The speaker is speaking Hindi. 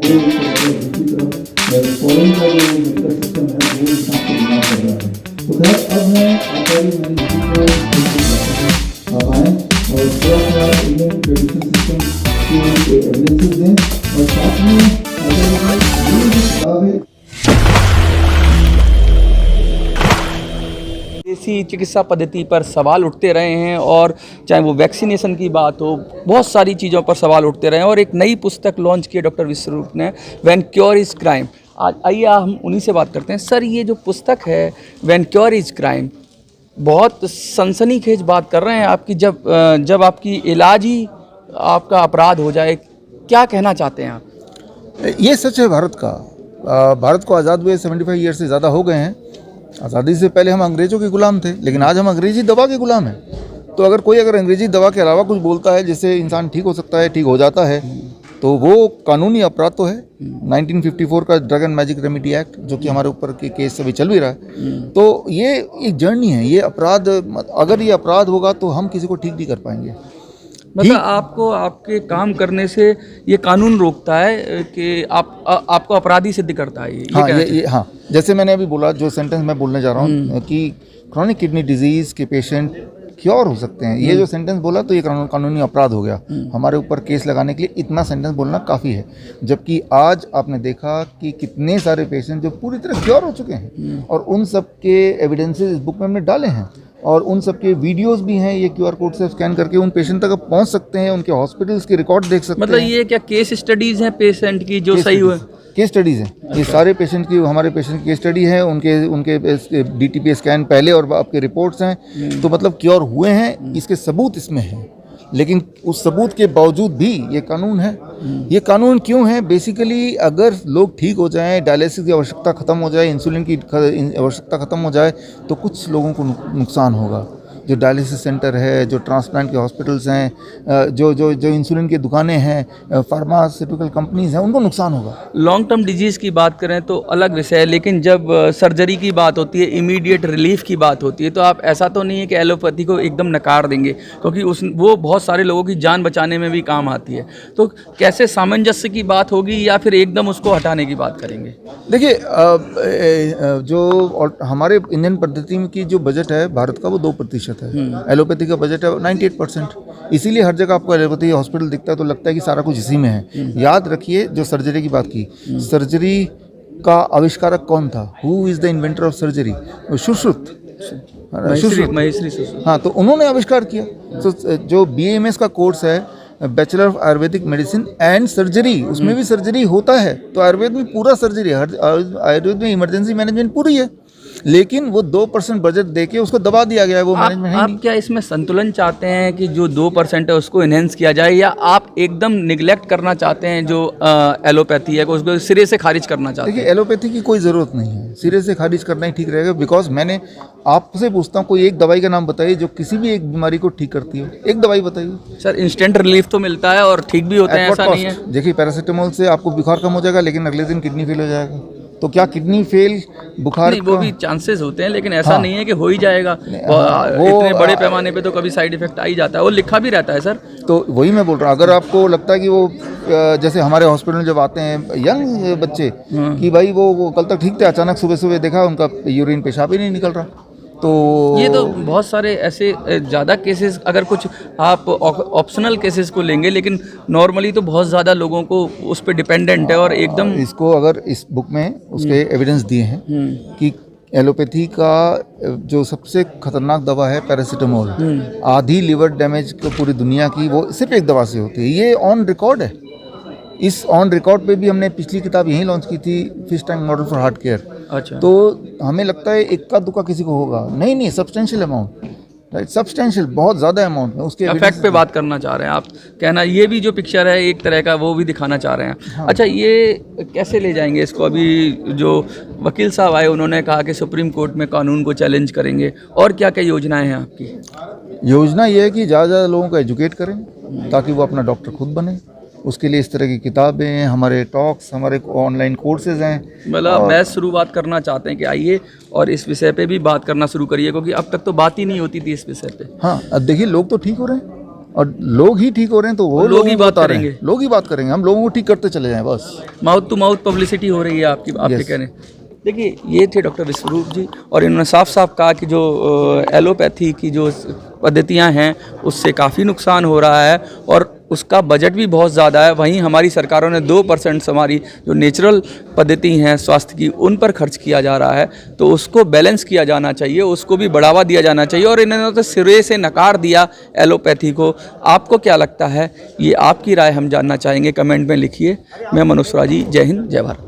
फॉरेन का जो मेडिकल सिस्टम है वो इंसान को बीमार कर रहा है। तो खैर अब मैं आचार्य आप आएँ और थोड़ा सा इंडियन मेडिकल सिस्टम के एविडेंसेस दें और साथ में अगर देसी चिकित्सा पद्धति पर सवाल उठते रहे हैं और चाहे वो वैक्सीनेशन की बात हो, बहुत सारी चीज़ों पर सवाल उठते रहे हैं। और एक नई पुस्तक लॉन्च की है डॉक्टर विश्वरूप ने, व्हेन क्योर इज़ क्राइम। आज आइए हम उन्हीं से बात करते हैं। सर, ये जो पुस्तक है व्हेन क्योर इज़ क्राइम, बहुत सनसनीखेज बात कर रहे हैं आपकी, जब आपकी इलाज ही आपका अपराध हो जाए, क्या कहना चाहते हैं आप? ये सच है भारत का। भारत को आज़ाद हुए 75 ईयर से ज़्यादा हो गए हैं। आज़ादी से पहले हम अंग्रेज़ों के गुलाम थे, लेकिन आज हम अंग्रेज़ी दवा के गुलाम हैं। तो अगर अंग्रेज़ी दवा के अलावा कुछ बोलता है जिससे इंसान ठीक हो सकता है, ठीक हो जाता है, तो वो कानूनी अपराध तो है। 1954 का drug and magic remedy act, जो कि हमारे ऊपर के केस अभी चल भी रहा है। तो ये एक जर्नी है। ये अपराध, अगर ये अपराध होगा तो हम किसी को ठीक नहीं कर पाएंगे। मतलब आपको आपके काम करने से ये कानून रोकता है कि आपको अपराधी सिद्ध करता है ये हाँ, जैसे मैंने अभी बोला, जो सेंटेंस मैं बोलने जा रहा हूँ कि क्रॉनिक किडनी डिजीज़ के पेशेंट क्योर हो सकते हैं, ये जो सेंटेंस बोला तो ये कानूनी अपराध हो गया। हमारे ऊपर केस लगाने के लिए इतना सेंटेंस बोलना काफ़ी है। जबकि आज आपने देखा कि कितने सारे पेशेंट जो पूरी तरह क्योर हो चुके हैं, और उन सब के एविडेंसेस इस बुक में हमने डाले हैं, और उन सब के वीडियोस भी हैं। ये QR कोड से स्कैन करके उन पेशेंट तक आप पहुंच सकते हैं, उनके हॉस्पिटल्स के रिकॉर्ड देख सकते हैं। मतलब ये क्या केस स्टडीज़ हैं पेशेंट की जो सही हुए? केस स्टडीज़ हैं। ये सारे पेशेंट की, हमारे पेशेंट की केस स्टडी है, उनके DTP स्कैन पहले और आपके रिपोर्ट्स हैं। तो मतलब क्योर हुए हैं, इसके सबूत इसमें हैं। लेकिन उस सबूत के बावजूद भी ये कानून है। ये कानून क्यों है? बेसिकली अगर लोग ठीक हो जाएं, डायलिसिस की आवश्यकता ख़त्म हो जाए, इंसुलिन की आवश्यकता ख़त्म हो जाए, तो कुछ लोगों को नुकसान होगा। जो डायलिसिस सेंटर है, जो ट्रांसप्लांट के हॉस्पिटल्स हैं, जो इंसुलिन की दुकानें हैं, फार्मास्यूटिकल कंपनीज हैं, उनको नुकसान होगा। लॉन्ग टर्म डिजीज़ की बात करें तो अलग विषय है, लेकिन जब सर्जरी की बात होती है, इमीडिएट रिलीफ की बात होती है, तो आप ऐसा तो नहीं है कि एलोपैथी को एकदम नकार देंगे, क्योंकि वो बहुत सारे लोगों की जान बचाने में भी काम आती है। तो कैसे सामंजस्य की बात होगी, या फिर एकदम उसको हटाने की बात करेंगे? देखिए, जो हमारे इंडियन पद्धति की जो बजट है भारत का, वो 2% है। एलोपैथी का बजट है 98%। इसीलिए हर जगह आपको एलोपैथी हॉस्पिटल दिखता है तो लगता है कि सारा कुछ इसी में है। याद रखिए, जो सर्जरी की बात की, सर्जरी का आविष्कारक कौन था? Who is the inventor of surgery? Sushruta. हाँ, तो उन्होंने आविष्कार किया। तो जो BAMS का कोर्स है, bachelor of Ayurvedic medicine and surgery, उसमें भी सर्जरी होता है। तो आयुर्वेद में पूरा सर्जरी है, आयुर्वेद में इमरजेंसी मैनेजमेंट पूरी है, लेकिन वो 2% बजट देके उसको दबा दिया गया है। वो मैनेजमेंट है। आप क्या इसमें संतुलन चाहते हैं कि जो 2% है उसको इनहेंस किया जाए, या आप एकदम निगलेक्ट करना चाहते हैं जो एलोपैथी है, उसको सिरे से खारिज करना चाहते हैं? देखिए, एलोपैथी की कोई ज़रूरत नहीं है, सिरे से खारिज करना ही ठीक रहेगा। बिकॉज मैंने आपसे पूछता हूँ, कोई एक दवाई का नाम बताइए जो किसी भी एक बीमारी को ठीक करती हो। एक दवाई बताइए। सर, इंस्टेंट रिलीफ तो मिलता है और ठीक भी होते हैं, ऐसा नहीं है? देखिए, पैरासीटामोल से आपको बुखार कम हो जाएगा, लेकिन अगले दिन किडनी फेल हो जाएगा। तो क्या किडनी फेल बुखार नहीं, वो भी चांसेस होते हैं, लेकिन ऐसा नहीं है कि हो ही जाएगा। इतने बड़े पैमाने पे तो कभी साइड इफेक्ट आ ही जाता है, वो लिखा भी रहता है सर। तो वही मैं बोल रहा हूँ, अगर आपको लगता है कि वो जैसे हमारे हॉस्पिटल में जब आते हैं यंग बच्चे कि भाई वो कल तक ठीक थे, अचानक सुबह सुबह देखा उनका यूरिन पेशाब ही नहीं निकल रहा, तो ये तो बहुत सारे ऐसे ज़्यादा केसेस, अगर कुछ आप ऑप्शनल केसेस को लेंगे, लेकिन नॉर्मली तो बहुत ज़्यादा लोगों को उस पर डिपेंडेंट है। और एकदम इसको अगर इस बुक में उसके एविडेंस दिए हैं कि एलोपैथी का जो सबसे खतरनाक दवा है पैरासीटामोल, आधी लिवर डैमेज को पूरी दुनिया की वो सिर्फ एक दवा से होती है। ये ऑन रिकॉर्ड है। इस ऑन रिकॉर्ड पे भी हमने पिछली किताब यहीं लॉन्च की थी, fish tank model for heart care. अच्छा। तो हमें लगता है इक्का दुक्का किसी को होगा, नहीं, सब्सटेंशियल अमाउंट, राइट, सब्सटेंशियल, बहुत ज़्यादा अमाउंट में उसके इफेक्ट पे बात करना चाह रहे हैं आप, कहना ये भी जो पिक्चर है एक तरह का वो भी दिखाना चाह रहे हैं। हाँ। अच्छा, ये कैसे ले जाएंगे इसको? अभी जो वकील साहब आए उन्होंने कहा कि सुप्रीम कोर्ट में कानून को चैलेंज करेंगे, और क्या क्या योजनाएं हैं आपकी? योजना ये है कि ज़्यादा लोगों को एजुकेट करें ताकि वो अपना डॉक्टर खुद बने। उसके लिए इस तरह की किताबें हैं, हमारे टॉक्स, हमारे ऑनलाइन कोर्सेज हैं। मतलब मैं शुरुआत करना चाहते हैं कि आइए और इस विषय पे भी बात करना शुरू करिए, क्योंकि अब तक तो बात ही नहीं होती थी इस विषय पे। हाँ, अब देखिए, लोग तो ठीक हो रहे हैं। और लोग ही ठीक हो रहे हैं तो वो लोग ही बात बता रहे हैं। करेंगे। लोग ही बात करेंगे, हम लोगों को ठीक करते चले जाएं बस। माउथ टू माउथ पब्लिसिटी हो रही है आपकी, आपके Yes. कहने। देखिए, ये थे डॉक्टर विश्वरूप जी, और इन्होंने साफ साफ कहा कि जो एलोपैथी की जो पद्धतियां हैं उससे काफ़ी नुकसान हो रहा है और उसका बजट भी बहुत ज़्यादा है। वहीं हमारी सरकारों ने 2% हमारी जो नेचुरल पद्धति हैं स्वास्थ्य की, उन पर खर्च किया जा रहा है, तो उसको बैलेंस किया जाना चाहिए, उसको भी बढ़ावा दिया जाना चाहिए। और इन्होंने तो सिरे से नकार दिया एलोपैथी को। आपको क्या लगता है? ये आपकी राय हम जानना चाहेंगे, कमेंट में लिखिए। मैं मनोज राजी, जय हिंद, जय भारत।